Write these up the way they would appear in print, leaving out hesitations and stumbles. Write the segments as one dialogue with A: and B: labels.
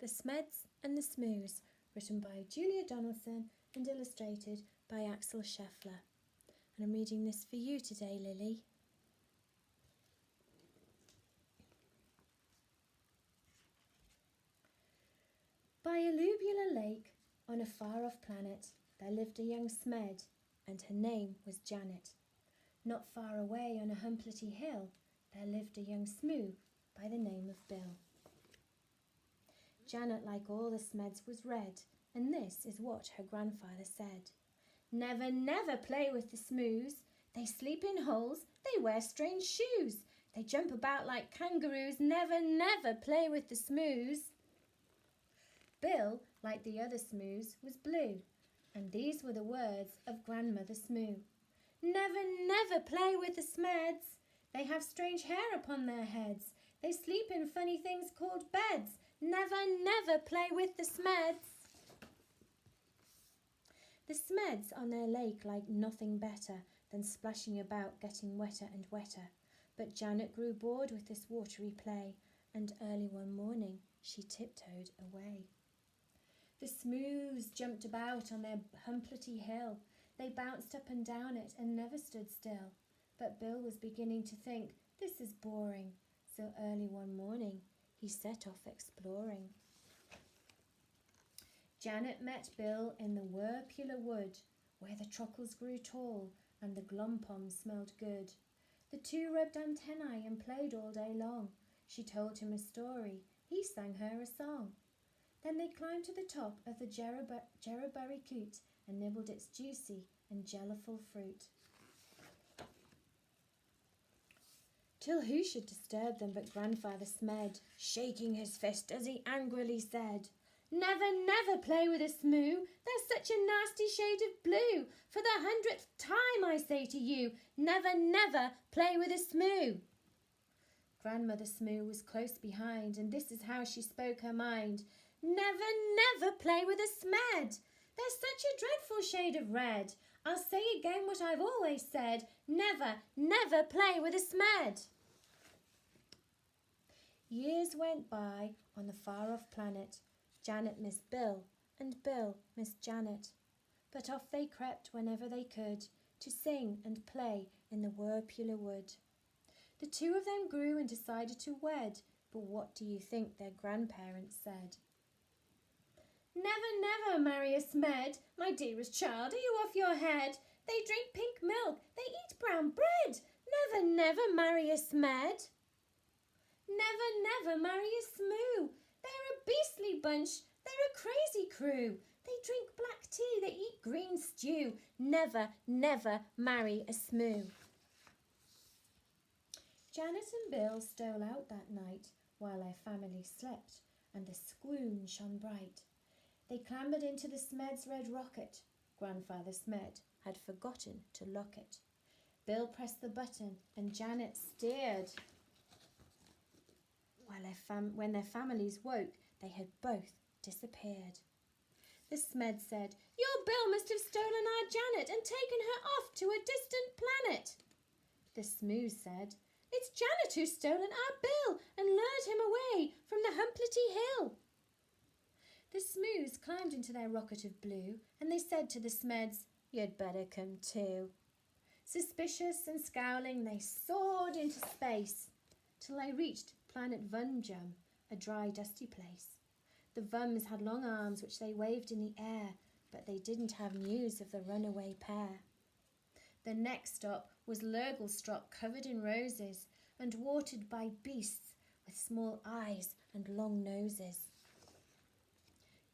A: The Smeds and the Smoos, written by Julia Donaldson and illustrated by Axel Scheffler. And I'm reading this for you today, Lillie. By a alluvial lake on a far-off planet, there lived a young Smed, and her name was Janet. Not far away on a humplety hill, there lived a young Smoo by the name of Bill. Janet, like all the Smeds, was red, and this is what her grandfather said. Never, never play with the Smoos. They sleep in holes, they wear strange shoes. They jump about like kangaroos. Never, never play with the Smoos. Bill, like the other Smoos, was blue, and these were the words of Grandmother Smoo. Never, never play with the Smeds. They have strange hair upon their heads. They sleep in funny things called beds. Never, never play with the Smeds. The Smeds on their lake liked nothing better than splashing about, getting wetter and wetter. But Janet grew bored with this watery play, and early one morning she tiptoed away. The Smoos jumped about on their humplety hill. They bounced up and down it and never stood still. But Bill was beginning to think, this is boring. So early one morning he set off exploring. Janet met Bill in the Whirpular wood, where the trockles grew tall and the glompom smelled good. The two rubbed antennae and played all day long. She told him a story, he sang her a song. Then they climbed to the top of the jerryberry coot and nibbled its juicy and jelliful fruit. Till who should disturb them but Grandfather Smed, shaking his fist as he angrily said, Never, never play with a Smoo. They're such a nasty shade of blue. For the 100th time I say to you, never, never play with a Smoo. Grandmother Smoo was close behind, and this is how she spoke her mind. Never, never play with a Smed. They're such a dreadful shade of red. I'll say again what I've always said. Never, never play with a Smed. Years went by on the far-off planet. Janet missed Bill, and Bill missed Janet. But off they crept whenever they could to sing and play in the Whirpular wood. The two of them grew and decided to wed, but what do you think their grandparents said? Never, never marry a Smed, my dearest child, are you off your head? They drink pink milk, they eat brown bread. Never, never marry a Smed. Never, never marry a Smoo. They're a beastly bunch, they're a crazy crew. They drink black tea, they eat green stew. Never, never marry a Smoo. Janet and Bill stole out that night while their family slept, and the squoon shone bright. They clambered into the Smed's red rocket. Grandfather Smed had forgotten to lock it. Bill pressed the button and Janet steered. When their families woke, they had both disappeared. The Smed said, Your Bill must have stolen our Janet and taken her off to a distant planet. The Smoo said, It's Janet who's stolen our Bill and lured him away from the humplety hill. The Smoos climbed into their rocket of blue, and they said to the Smeds, You'd better come too. Suspicious and scowling, they soared into space till they reached planet Vunjum, a dry, dusty place. The Vums had long arms which they waved in the air, but they didn't have news of the runaway pair. The next stop was Lurglstrop, covered in roses and watered by beasts with small eyes and long noses.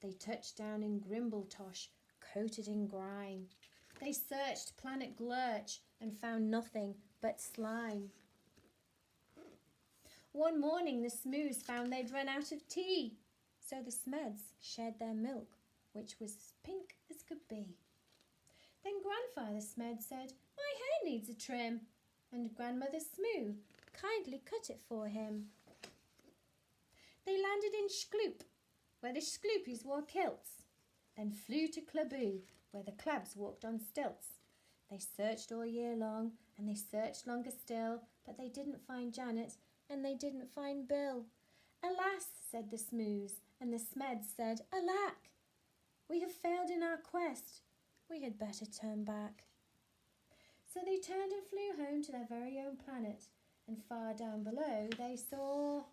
A: They touched down in Grimbletosh, coated in grime. They searched planet Glurch and found nothing but slime. One morning the Smoos found they'd run out of tea, so the Smeds shared their milk, which was pink as could be. Then Grandfather Smed said, My hair needs a trim, and Grandmother Smoo kindly cut it for him. They landed in Shkloop, where the Skloopies wore kilts, then flew to Klaboo, where the Clabs walked on stilts. They searched all year long, and they searched longer still, but they didn't find Janet, and they didn't find Bill. Alas, said the Smoos, And the Smeds said, "Alack, we have failed in our quest. We had better turn back." So they turned and flew home to their very own planet, and far down below they saw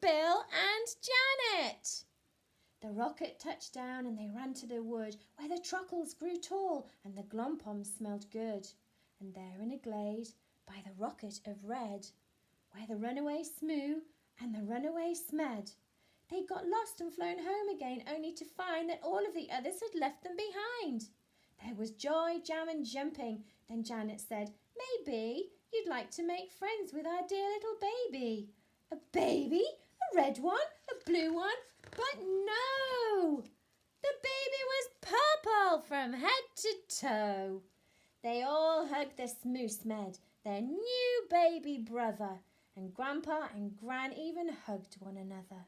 A: Bill and Janet. The rocket touched down and they ran to the wood where the truckles grew tall and the glompoms smelled good. And there in a glade by the rocket of red, where the runaway Smoo and the runaway Smed, they got lost and flown home again, only to find that all of the others had left them behind. There was joy, jam and jumping. Then Janet said, "Maybe you'd like to make friends with our dear little baby." "A baby? A red one? A blue one?" But no! The baby was purple from head to toe. They all hugged the Smoos Med, their new baby brother, and Grandpa and Gran even hugged one another.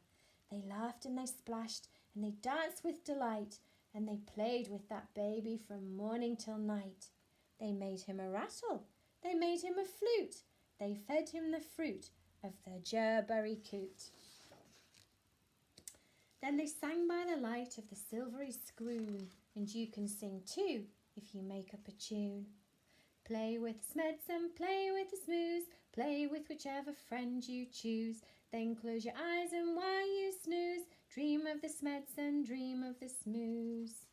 A: They laughed and they splashed and they danced with delight, and they played with that baby from morning till night. They made him a rattle, they made him a flute, they fed him the fruit of the gerberry coot. Then they sang by the light of the silvery scroon, and you can sing too if you make up a tune. Play with the Smeds and play with the Smoos, play with whichever friend you choose. Then close your eyes and while you snooze, dream of the Smeds and dream of the Smoos.